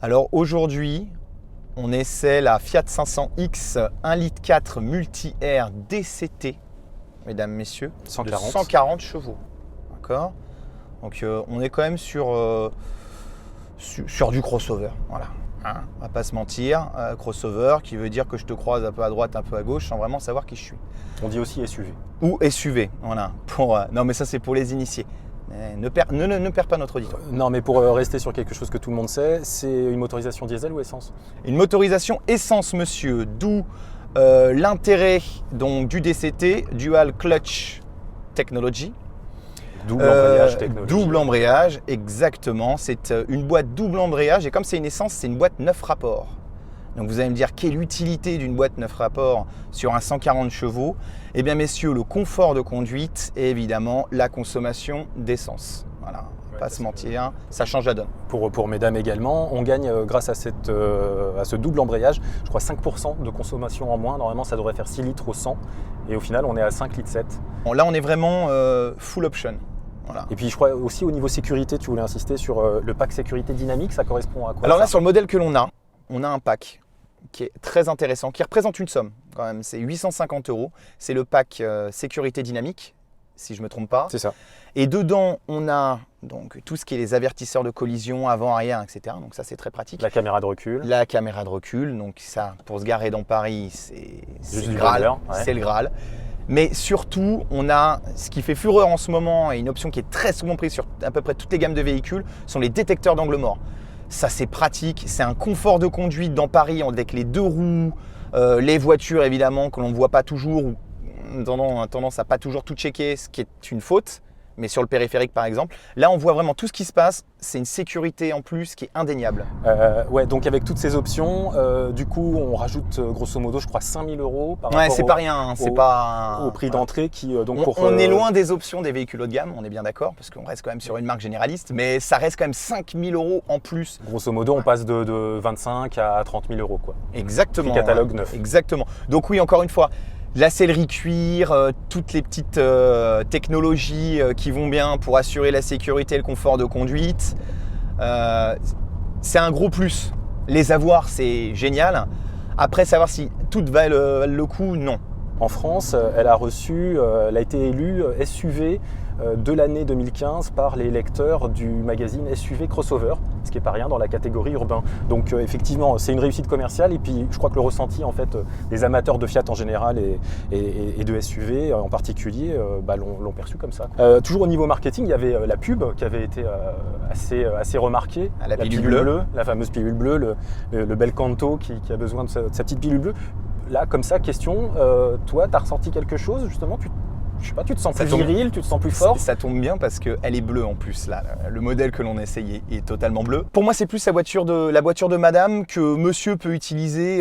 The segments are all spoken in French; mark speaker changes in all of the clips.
Speaker 1: Alors aujourd'hui, on essaie la Fiat 500X 1,4 litre multi-air DCT, mesdames, messieurs,
Speaker 2: 140.
Speaker 1: de 140 chevaux. D'accord. Donc on est quand même sur du crossover. Voilà. Hein, on va pas se mentir. Crossover qui veut dire que je te croise un peu à droite, un peu à gauche sans vraiment savoir qui je suis.
Speaker 2: On dit aussi SUV.
Speaker 1: Ou SUV. Voilà. Non mais ça c'est pour les initiés. Ne perds pas notre auditoire.
Speaker 2: Non, mais pour rester sur quelque chose que tout le monde sait, c'est une motorisation diesel ou essence?
Speaker 1: Une motorisation essence, monsieur, d'où l'intérêt donc du DCT, Dual Clutch Technology.
Speaker 2: Double embrayage technologie.
Speaker 1: Double embrayage, exactement. C'est une boîte double embrayage et comme c'est une essence, c'est une boîte 9 rapports. Donc vous allez me dire quelle l'utilité d'une boîte 9 rapports sur un 140 chevaux? Eh bien messieurs, le confort de conduite et évidemment la consommation d'essence. Voilà, pas se mentir, ça change la donne.
Speaker 2: Pour mesdames également, on gagne grâce à ce double embrayage, je crois 5% de consommation en moins. Normalement ça devrait faire 6 litres au 100 et au final on est à 5 litres 7.
Speaker 1: Bon, là on est vraiment full option. Voilà.
Speaker 2: Et puis je crois aussi au niveau sécurité, tu voulais insister sur le pack sécurité dynamique, ça correspond à quoi?
Speaker 1: Alors là sur le modèle que l'on a, on a un pack qui est très intéressant, qui représente une somme quand même, c'est 850 €. C'est le pack sécurité dynamique, si je ne me trompe pas.
Speaker 2: C'est ça.
Speaker 1: Et dedans, on a donc tout ce qui est les avertisseurs de collision, avant, arrière, etc. Donc ça, c'est très pratique.
Speaker 2: La caméra de recul.
Speaker 1: La caméra de recul, donc ça, pour se garer dans Paris, c'est le
Speaker 2: Graal.
Speaker 1: Graal. Ouais. C'est le Graal. Mais surtout, on a ce qui fait fureur en ce moment et une option qui est très souvent prise sur à peu près toutes les gammes de véhicules, sont les détecteurs d'angle mort. Ça, c'est pratique, c'est un confort de conduite dans Paris avec les deux roues, les voitures évidemment que l'on ne voit pas toujours ou tendance à pas toujours tout checker, ce qui est une faute, mais sur le périphérique par exemple. Là, on voit vraiment tout ce qui se passe, c'est une sécurité en plus qui est indéniable.
Speaker 2: Ouais, donc avec toutes ces options, du coup, on rajoute grosso modo, je crois, 5 000 € par
Speaker 1: ouais,
Speaker 2: rapport
Speaker 1: c'est pas rien, hein, c'est pas
Speaker 2: au prix d'entrée qui
Speaker 1: on est loin des options des véhicules haut de gamme, on est bien d'accord, parce qu'on reste quand même sur une marque généraliste, mais ça reste quand même 5 000 € en plus.
Speaker 2: Grosso modo, on passe de 25 à 30 000 € quoi.
Speaker 1: Exactement.
Speaker 2: Prix catalogue neuf.
Speaker 1: Exactement. Donc oui, encore une fois, la sellerie cuir, toutes les petites technologies qui vont bien pour assurer la sécurité et le confort de conduite, c'est un gros plus. Les avoir, c'est génial. Après, savoir si toutes valent le coup, non.
Speaker 2: En France, elle a été élue SUV de l'année 2015 par les lecteurs du magazine SUV Crossover, ce qui n'est pas rien dans la catégorie urbain. Donc effectivement, c'est une réussite commerciale et puis je crois que le ressenti en fait des amateurs de Fiat en général et de SUV en particulier l'ont perçu comme ça. Toujours au niveau marketing, il y avait la pub qui avait été assez remarquée.
Speaker 1: La pilule bleue,
Speaker 2: la fameuse pilule bleue, le bel Canto qui a besoin de sa petite pilule bleue. Là, comme ça, question, toi, tu as ressenti quelque chose justement? Je sais pas, tu te sens plus viril, tu te sens plus fort?
Speaker 1: Ça tombe bien parce qu'elle est bleue en plus. Là, le modèle que l'on essaye est totalement bleu. Pour moi, c'est plus la voiture de madame que monsieur peut utiliser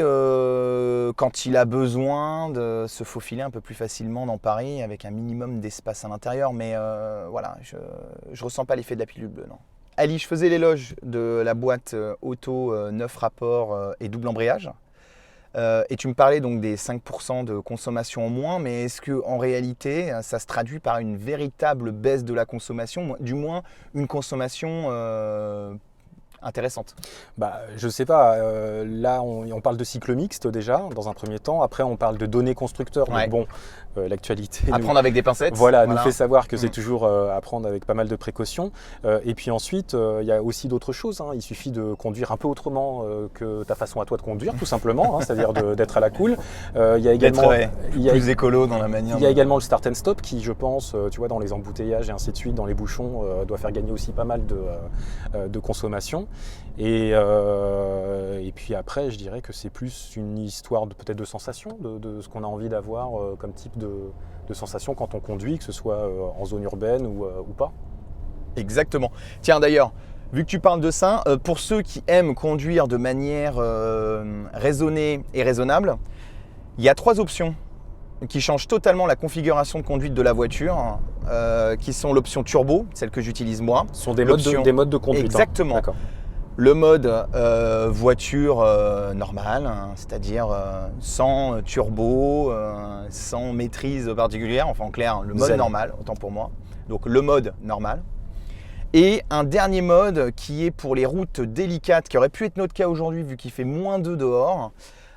Speaker 1: quand il a besoin de se faufiler un peu plus facilement dans Paris avec un minimum d'espace à l'intérieur. Mais voilà, je ressens pas l'effet de la pilule bleue, non. Ali, je faisais l'éloge de la boîte auto 9 rapports et double embrayage. Et tu me parlais donc des 5% de consommation en moins, mais est-ce qu'en réalité, ça se traduit par une véritable baisse de la consommation, du moins une consommation intéressante?
Speaker 2: Je sais pas, là on parle de cycle mixte déjà dans un premier temps, après on parle de données constructeurs,
Speaker 1: ouais.
Speaker 2: Donc bon, l'actualité
Speaker 1: prendre avec des pincettes,
Speaker 2: nous fait savoir que c'est toujours à prendre avec pas mal de précautions, et puis ensuite il y a aussi d'autres choses, hein. Il suffit de conduire un peu autrement que ta façon à toi de conduire tout simplement, hein, c'est-à-dire d'être à la cool. Il y a également
Speaker 1: plus écolo dans la manière.
Speaker 2: Il y a également le start and stop qui, je pense, tu vois, dans les embouteillages et ainsi de suite, dans les bouchons, doit faire gagner aussi pas mal de consommation. Et puis après, je dirais que c'est plus une histoire peut-être de sensation, de ce qu'on a envie d'avoir comme type de sensation quand on conduit, que ce soit en zone urbaine ou pas.
Speaker 1: Exactement. Tiens d'ailleurs, vu que tu parles de ça, pour ceux qui aiment conduire de manière raisonnée et raisonnable, il y a 3 options qui changent totalement la configuration de conduite de la voiture, qui sont l'option turbo, celle que j'utilise moi.
Speaker 2: Ce sont des modes de conduite.
Speaker 1: Exactement.
Speaker 2: Hein. D'accord.
Speaker 1: Le mode voiture normale, hein, c'est-à-dire sans turbo, sans maîtrise particulière, enfin en clair, le mode normal, autant pour moi. Donc le mode normal. Et un dernier mode qui est pour les routes délicates, qui aurait pu être notre cas aujourd'hui vu qu'il fait -2 dehors.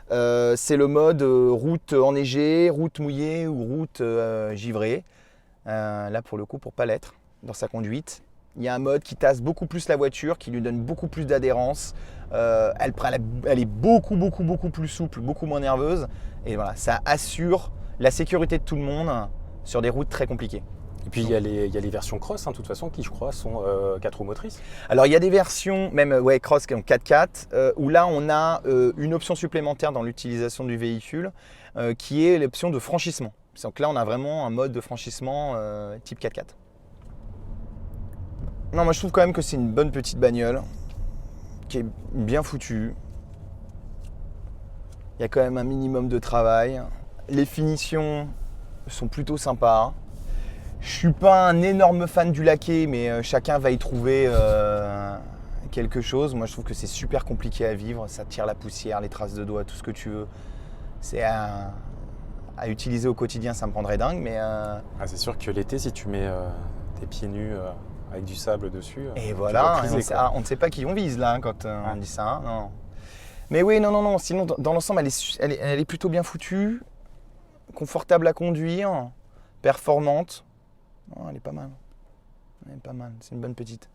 Speaker 1: C'est le mode route enneigée, route mouillée ou route givrée. Là pour le coup pour pas l'être dans sa conduite. Il y a un mode qui tasse beaucoup plus la voiture, qui lui donne beaucoup plus d'adhérence. Elle est beaucoup plus souple, beaucoup moins nerveuse. Et voilà, ça assure la sécurité de tout le monde sur des routes très compliquées.
Speaker 2: Et puis il y a les versions cross, hein, de toute façon, qui je crois sont 4 roues motrices.
Speaker 1: Alors il y a des versions, même cross qui ont 4x4, où là on a une option supplémentaire dans l'utilisation du véhicule, qui est l'option de franchissement. Donc là on a vraiment un mode de franchissement type 4x4. Non, moi je trouve quand même que c'est une bonne petite bagnole, qui est bien foutue. Il y a quand même un minimum de travail. Les finitions sont plutôt sympas. Je suis pas un énorme fan du laqué, mais chacun va y trouver quelque chose. Moi, je trouve que c'est super compliqué à vivre. Ça tire la poussière, les traces de doigts, tout ce que tu veux. C'est à utiliser au quotidien, ça me prendrait dingue, mais...
Speaker 2: C'est sûr que l'été, si tu mets tes pieds nus avec du sable dessus...
Speaker 1: Et voilà, on ne sait pas qui on vise là quand on dit ça. Hein, non. Mais oui, non. Sinon, dans l'ensemble, elle est plutôt bien foutue, confortable à conduire, performante. Oh, elle est pas mal. C'est une bonne petite.